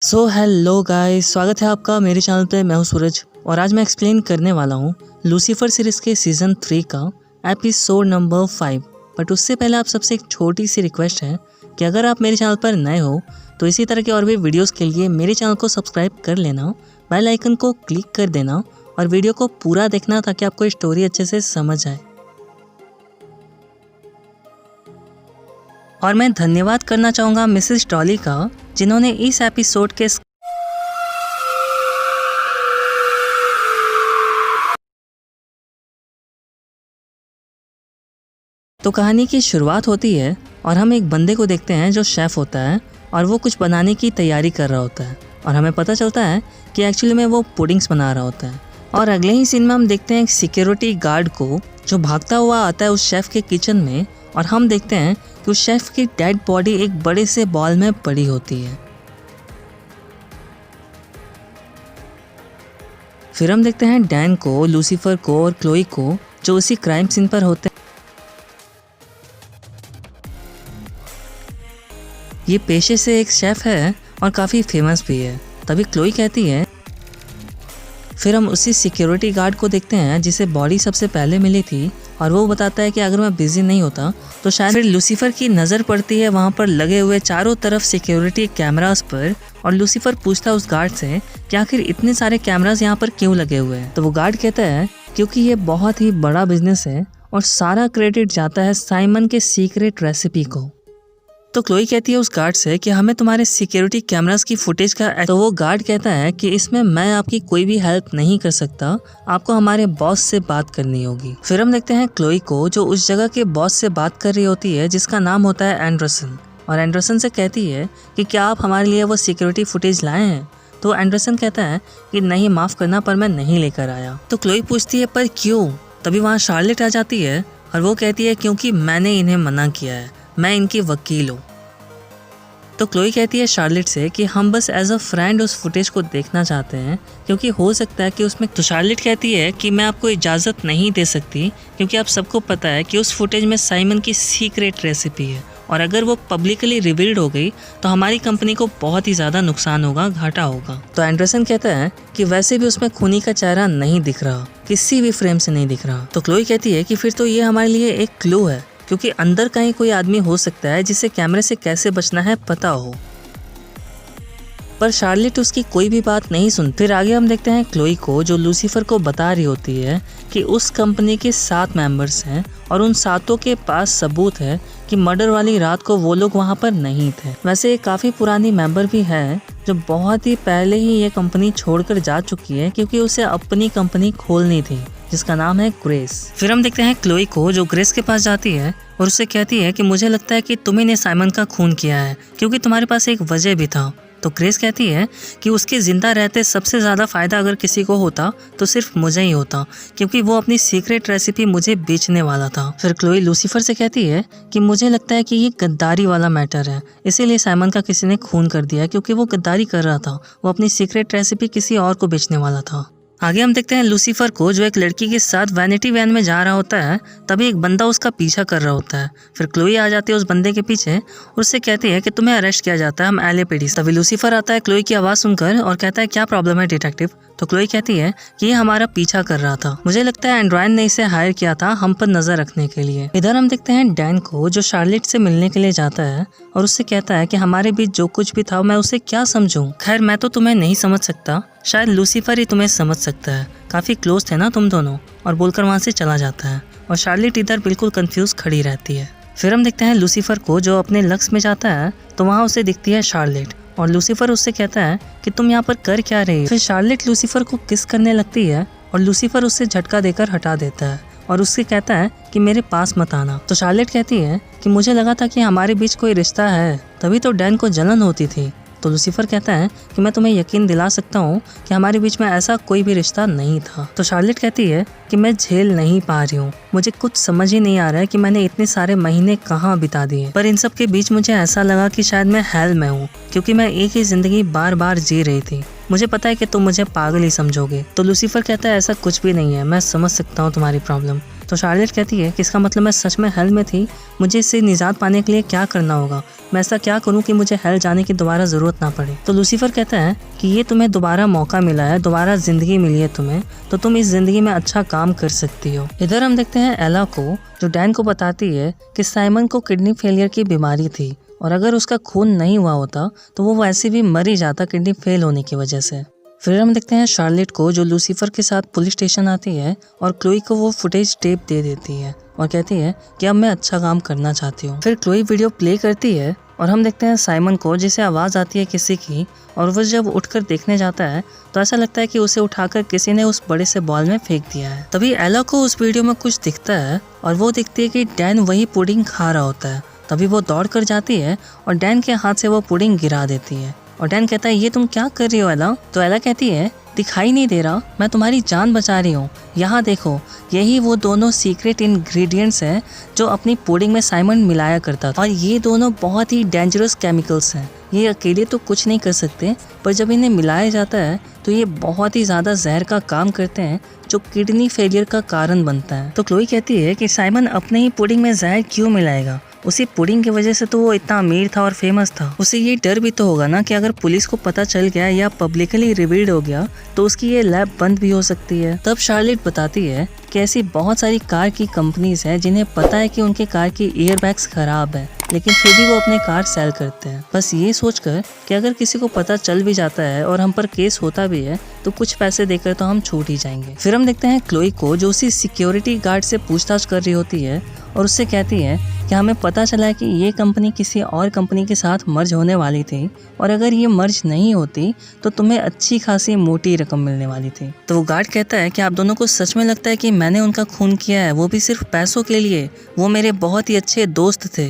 So hello guys, स्वागत है आपका मेरे चैनल पे। मैं हूं सूरज और आज मैं एक्सप्लेन करने वाला हूं लूसीफर सीरीज़ के सीज़न 3 का एपिसोड नंबर 5। बट उससे पहले आप सबसे एक छोटी सी रिक्वेस्ट है कि अगर आप मेरे चैनल पर नए हो तो इसी तरह के और भी वीडियोस के लिए मेरे चैनल को सब्सक्राइब कर लेना, बेल आइकन को क्लिक कर देना और वीडियो को पूरा देखना ताकि आपको स्टोरी अच्छे से समझ आए। और मैं धन्यवाद करना चाहूँगा मिसेस डॉली का, जिन्होंने इस एपिसोड के तो कहानी की शुरुआत होती है और हम एक बंदे को देखते हैं जो शेफ़ होता है और वो कुछ बनाने की तैयारी कर रहा होता है और हमें पता चलता है कि एक्चुअली में वो पुडिंग्स बना रहा होता है। और अगले ही सीन में हम देखते हैं एक सिक्योरिटी गार्ड को जो भागता हुआ आता है उस शेफ़ के किचन में और हम देखते हैं कि उस शेफ़ की डेड बॉडी एक बड़े से बॉल में पड़ी होती है। फिर हम देखते हैं डैन को, लूसीफर को और क्लोई को जो उसी क्राइम सीन पर होते हैं। ये पेशे से एक शेफ़ है और काफ़ी फेमस भी है। तभी क्लोई कहती है। फिर हम उसी सिक्योरिटी गार्ड को देखते हैं जिसे बॉडी सबसे पहले मिली थी और वो बताता है कि अगर मैं बिजी नहीं होता तो शायद। फिर लूसीफर की नज़र पड़ती है वहाँ पर लगे हुए चारों तरफ सिक्योरिटी कैमरास पर और लूसीफर पूछता है उस गार्ड से कि आखिर इतने सारे कैमरास यहाँ पर क्यों लगे हुए हैं। तो वो गार्ड कहता है क्योंकि ये बहुत ही बड़ा बिजनेस है और सारा क्रेडिट जाता है साइमन के सीक्रेट रेसिपी को। तो क्लोई कहती है उस गार्ड से कि हमें तुम्हारे सिक्योरिटी कैमरास की फुटेज का। तो वो गार्ड कहता है कि इसमें मैं आपकी कोई भी हेल्प नहीं कर सकता, आपको हमारे बॉस से बात करनी होगी। फिर हम देखते हैं क्लोई को जो उस जगह के बॉस से बात कर रही होती है जिसका नाम होता है एंडरसन, और एंडरसन से कहती है कि क्या आप हमारे लिए वो सिक्योरिटी फुटेज लाए हैं। तो एंडरसन कहता है कि नहीं, माफ़ करना पर मैं नहीं लेकर आया। तो क्लोई पूछती है पर क्यों। तभी वहाँ शार्लेट आ जाती है और वो कहती है क्योंकि मैंने इन्हें मना किया है, मैं इनकी वकील हूँ। तो क्लोई कहती है शार्लेट से कि हम बस एज अ फ्रेंड उस फुटेज को देखना चाहते हैं क्योंकि हो सकता है कि उसमें। तो शार्लेट कहती है कि मैं आपको इजाज़त नहीं दे सकती क्योंकि आप सबको पता है कि उस फुटेज में साइमन की सीक्रेट रेसिपी है और अगर वो पब्लिकली रिवील्ड हो गई तो हमारी कंपनी को बहुत ही ज़्यादा नुकसान होगा, घाटा होगा। तो एंडरसन कहता है कि वैसे भी उसमें खूनी का चेहरा नहीं दिख रहा, किसी भी फ्रेम से नहीं दिख रहा। तो क्लोई कहती है कि फिर तो ये हमारे लिए एक क्लू है क्योंकि अंदर कहीं कोई आदमी हो सकता है जिसे कैमरे से कैसे बचना है पता हो। पर शार्लेट उसकी कोई भी बात नहीं सुन। फिर आगे हम देखते हैं क्लोई को जो लूसीफर को बता रही होती है कि उस कंपनी के 7 मेंबर्स हैं और उन 7 के पास सबूत है कि मर्डर वाली रात को वो लोग वहाँ पर नहीं थे। वैसे एक काफ़ी पुरानी मेंबर भी है जो बहुत ही पहले ही ये कंपनी छोड़कर जा चुकी है क्योंकि उसे अपनी कंपनी खोलनी थी जिसका नाम है ग्रेस। फिर हम देखते हैं क्लोई को जो ग्रेस के पास जाती है और उससे कहती है कि मुझे लगता है कि तुम्ही ने साइमन का खून किया है क्योंकि तुम्हारे पास एक वजह भी था। तो ग्रेस कहती है कि उसके ज़िंदा रहते सबसे ज़्यादा फ़ायदा अगर किसी को होता तो सिर्फ मुझे ही होता क्योंकि वो अपनी सीक्रेट रेसिपी मुझे बेचने वाला था। फिर क्लोई लूसीफर से कहती है कि मुझे लगता है कि ये गद्दारी वाला मैटर है, इसीलिए साइमन का किसी ने खून कर दिया क्योंकि वो गद्दारी कर रहा था, वो अपनी सीक्रेट रेसिपी किसी और को बेचने वाला था। आगे हम देखते हैं लूसीफर को जो एक लड़की के साथ वैनिटी वैन में जा रहा होता है। तभी एक बंदा उसका पीछा कर रहा होता है। फिर क्लोई आ जाती है उस बंदे के पीछे और उससे कहती है कि तुम्हें अरेस्ट किया जाता है, हम एलएपीडी। तभी लूसीफर आता है क्लोई की आवाज़ सुनकर और कहता है क्या प्रॉब्लम है डिटेक्टिव। तो क्लोई कहती है कि ये हमारा पीछा कर रहा था, मुझे लगता है एंड्रॉयन ने इसे हायर किया था हम पर नजर रखने के लिए। इधर हम देखते हैं डैन को जो शार्लेट से मिलने के लिए जाता है और उससे कहता है कि हमारे बीच जो कुछ भी था मैं उसे क्या समझूं। खैर मैं तो तुम्हें नहीं समझ सकता, शायद लूसीफर ही तुम्हें समझ सकता है, काफ़ी क्लोज थे ना तुम दोनों। और बोलकर वहाँ से चला जाता है और शार्लेट इधर बिल्कुल कंफ्यूज खड़ी रहती है। फिर हम देखते हैं लूसीफर को जो अपने लक्स में जाता है तो वहाँ उसे दिखती है शार्लेट और लूसीफर उससे कहता है कि तुम यहाँ पर कर क्या रही हो। फिर शार्लेट लूसीफर को किस करने लगती है और लूसीफर उससे झटका देकर हटा देता है और उससे कहता है कि मेरे पास मत आना। तो शार्लेट कहती है कि मुझे लगा था कि हमारे बीच कोई रिश्ता है, तभी तो डैन को जलन होती थी। तो लूसीफर कहता है कि मैं तुम्हें यकीन दिला सकता हूँ कि हमारे बीच में ऐसा कोई भी रिश्ता नहीं था। तो शार्लेट कहती है कि मैं झेल नहीं पा रही हूँ, मुझे कुछ समझ ही नहीं आ रहा है कि मैंने इतने सारे महीने कहाँ बिता दिए, पर इन सब के बीच मुझे ऐसा लगा कि शायद मैं हेल में हूँ क्योंकि मैं एक ही जिंदगी बार बार जी रही थी मुझे पता है कि तुम मुझे पागल ही समझोगे। तो लूसीफर कहता है ऐसा कुछ भी नहीं है, मैं समझ सकता हूँ तुम्हारी प्रॉब्लम। तो शार्लेट कहती है कि इसका मतलब मैं सच में हेल में थी, मुझे इससे निजात पाने के लिए क्या करना होगा, मैं ऐसा क्या करूं कि मुझे हेल जाने की दोबारा ज़रूरत ना पड़े। तो लूसीफर कहता है कि ये तुम्हें दोबारा मौका मिला है, दोबारा ज़िंदगी मिली है तुम्हें, तो तुम इस ज़िंदगी में अच्छा काम कर सकती हो। इधर हम देखते हैं एला को, जो डैन को बताती है कि साइमन को किडनी फेलियर की बीमारी थी और अगर उसका खून नहीं हुआ होता तो वो वैसे भी मर ही जाता किडनी फेल होने की वजह से। फिर हम देखते हैं शार्लेट को, जो लूसीफर के साथ पुलिस स्टेशन आती है और क्लोई को वो फुटेज टेप दे देती है और कहती है कि अब मैं अच्छा काम करना चाहती हूँ। फिर क्लोई वीडियो प्ले करती है और हम देखते हैं साइमन को, जिसे आवाज़ आती है किसी की, और वो जब उठकर देखने जाता है तो ऐसा लगता है कि उसे उठाकर किसी ने उस बड़े से बॉल में फेंक दिया है। तभी एला को उस वीडियो में कुछ दिखता है और वो दिखती है कि डैन वही पुडिंग खा रहा होता है। तभी वो दौड़ कर जाती है और डैन के हाथ से वो पुडिंग गिरा देती है और डैन कहता है ये तुम क्या कर रही हो एला? तो एला कहती है दिखाई नहीं दे रहा, मैं तुम्हारी जान बचा रही हूँ, यहाँ देखो, यही वो दोनों सीक्रेट इंग्रेडिएंट्स हैं जो अपनी पुडिंग में साइमन मिलाया करता था और ये दोनों बहुत ही डेंजरस केमिकल्स हैं। ये अकेले तो कुछ नहीं कर सकते, पर जब इन्हें मिलाया जाता है तो ये बहुत ही ज़्यादा जहर का काम करते हैं जो किडनी फेलियर का कारण बनता है। तो क्लोई कहती है कि साइमन अपने ही पुडिंग में जहर क्यों मिलाएगा, उसी पुडिंग की वजह से तो वो इतना अमीर था और फेमस था। उसे ये डर भी तो होगा ना कि अगर पुलिस को पता चल गया या पब्लिकली रिवील्ड हो गया तो उसकी ये लैब बंद भी हो सकती है। तब शार्लेट बताती है कि ऐसी बहुत सारी कार की कंपनीज हैं जिन्हें पता है कि उनके कार की एयरबैग्स खराब है, लेकिन फिर भी वो अपने कार सेल करते हैं, बस ये सोचकर कि अगर किसी को पता चल भी जाता है और हम पर केस होता भी है तो कुछ पैसे देकर तो हम छूट ही जाएंगे। फिर हम देखते हैं क्लोई को, जो उसी सिक्योरिटी गार्ड से पूछताछ कर रही होती है और उससे कहती है कि हमें पता चला है कि ये कंपनी किसी और कंपनी के साथ मर्ज होने वाली थी और अगर ये मर्ज नहीं होती तो तुम्हें अच्छी खासी मोटी रकम मिलने वाली थी। तो वो गार्ड कहता है कि आप दोनों को सच में लगता है कि मैंने उनका खून किया है, वो भी सिर्फ पैसों के लिए? वो मेरे बहुत ही अच्छे दोस्त थे,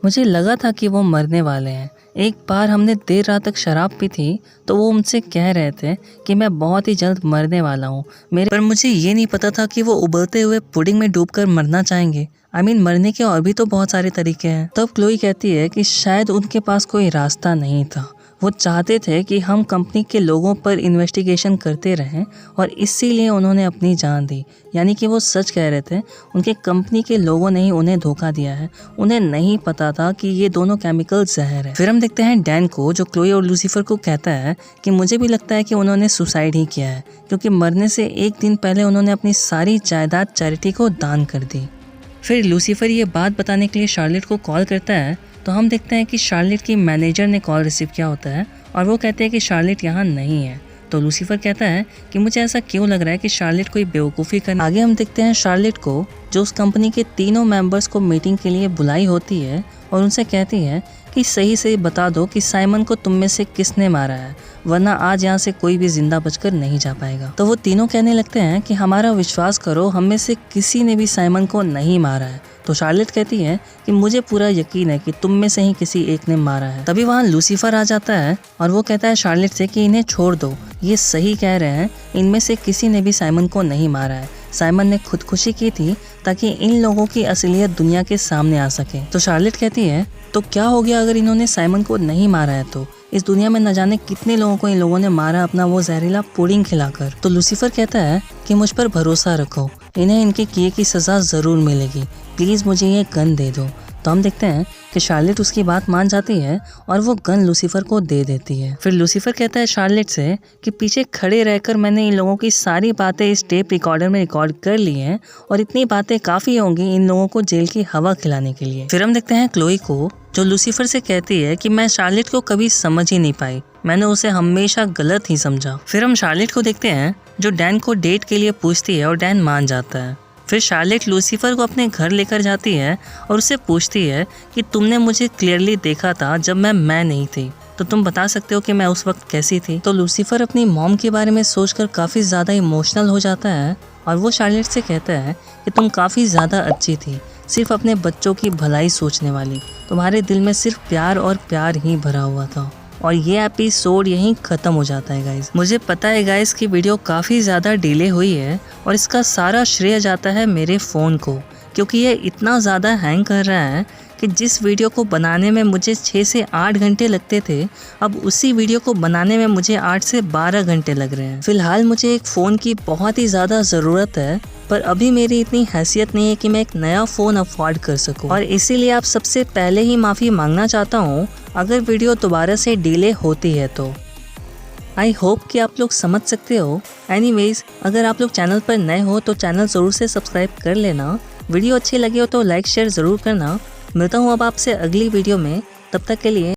मुझे लगा था कि वो मरने वाले हैं। एक बार हमने देर रात तक शराब पी थी तो वो उनसे कह रहे थे कि मैं बहुत ही जल्द मरने वाला हूँ पर मुझे ये नहीं पता था कि वो उबलते हुए पुडिंग में डूबकर मरना चाहेंगे। मरने के और भी तो बहुत सारे तरीके हैं। तब क्लोई कहती है कि शायद उनके पास कोई रास्ता नहीं था, वो चाहते थे कि हम कंपनी के लोगों पर इन्वेस्टिगेशन करते रहें और इसीलिए उन्होंने अपनी जान दी। यानी कि वो सच कह रहे थे, उनके कंपनी के लोगों ने ही उन्हें धोखा दिया है, उन्हें नहीं पता था कि ये दोनों केमिकल जहर है। फिर हम देखते हैं डैन को, जो क्लोई और लूसीफर को कहता है कि मुझे भी लगता है कि उन्होंने सुसाइड ही किया है, क्योंकि मरने से एक दिन पहले उन्होंने अपनी सारी जायदाद चैरिटी को दान कर दी। फिर लूसीफर ये बात बताने के लिए शार्लेट को कॉल करता है तो हम देखते हैं कि शार्लेट की मैनेजर ने कॉल रिसीव किया होता है और वो कहते हैं कि शार्लेट यहाँ नहीं है। तो लूसीफर कहता है कि मुझे ऐसा क्यों लग रहा है कि शार्लेट कोई बेवकूफ़ी कर। आगे हम देखते हैं शार्लेट को, जो उस कंपनी के तीनों मेंबर्स को मीटिंग के लिए बुलाई होती है और उनसे कहती है कि सही से बता दो कि साइमन को तुम में से किसने मारा है, वरना आज यहाँ से कोई भी जिंदा बचकर नहीं जा पाएगा। तो वो तीनों कहने लगते हैं कि हमारा विश्वास करो, हम में से किसी ने भी साइमन को नहीं मारा है। तो शार्लेट कहती है कि मुझे पूरा यकीन है कि तुम में से ही किसी एक ने मारा है। तभी वहाँ लूसीफर आ जाता है और वो कहता है शार्लेट से कि इन्हें छोड़ दो, ये सही कह रहे हैं, इनमें से किसी ने भी साइमन को नहीं मारा है। साइमन ने खुदकुशी की थी ताकि इन लोगों की असलियत दुनिया के सामने आ सके। तो शार्लेट कहती है तो क्या हो गया अगर इन्होंने साइमन को नहीं मारा है, तो इस दुनिया में न जाने कितने लोगों को इन लोगों ने मारा अपना वो जहरीला पुडिंग खिलाकर। तो लूसीफर कहता है कि मुझ पर भरोसा रखो, इन्हें इनके किए की सज़ा ज़रूर मिलेगी, प्लीज़ मुझे ये गन दे दो। तो हम देखते हैं कि शार्लेट उसकी बात मान जाती है और वो गन लूसीफर को दे देती है। फिर लूसीफर कहता है शार्लेट से कि पीछे खड़े रहकर मैंने इन लोगों की सारी बातें इस टेप रिकॉर्डर में रिकॉर्ड कर ली हैं और इतनी बातें काफ़ी होंगी इन लोगों को जेल की हवा खिलाने के लिए। फिर हम देखते हैं क्लोई को, जो लूसीफर से कहती है कि मैं शार्लेट को कभी समझ ही नहीं पाई, मैंने उसे हमेशा गलत ही समझा। फिर हम शार्लेट को देखते हैं, जो डैन को डेट के लिए पूछती है और डैन मान जाता है। फिर शार्लेट लूसीफर को अपने घर लेकर जाती है और उससे पूछती है कि तुमने मुझे क्लियरली देखा था जब मैं नहीं थी, तो तुम बता सकते हो कि मैं उस वक्त कैसी थी। तो लूसीफर अपनी मॉम के बारे में सोचकर काफ़ी ज़्यादा इमोशनल हो जाता है और वो शार्लेट से कहता है कि तुम काफ़ी ज़्यादा अच्छी थी, सिर्फ अपने बच्चों की भलाई सोचने वाली, तुम्हारे दिल में सिर्फ प्यार और प्यार ही भरा हुआ था। और ये एपिसोड यहीं ख़त्म हो जाता है गाइस। मुझे पता है गाइस कि वीडियो काफ़ी ज़्यादा डिले हुई है और इसका सारा श्रेय जाता है मेरे फ़ोन को, क्योंकि ये इतना ज़्यादा हैंग कर रहा है कि जिस वीडियो को बनाने में मुझे 6 से 8 घंटे लगते थे, अब उसी वीडियो को बनाने में मुझे 8 से 12 घंटे लग रहे हैं। फिलहाल मुझे एक फ़ोन की बहुत ही ज़्यादा ज़रूरत है, पर अभी मेरी इतनी हैसियत नहीं है कि मैं एक नया फ़ोन अफोर्ड कर सकूं, और इसीलिए आप सबसे पहले ही माफ़ी मांगना चाहता हूं अगर वीडियो दोबारा से डिले होती है तो। आई होप कि आप लोग समझ सकते हो। एनीवेज, अगर आप लोग चैनल पर नए हो तो चैनल ज़रूर से सब्सक्राइब कर लेना। वीडियो अच्छी लगी हो तो लाइक शेयर ज़रूर करना। मिलता हूँ अब आपसे अगली वीडियो में, तब तक के लिए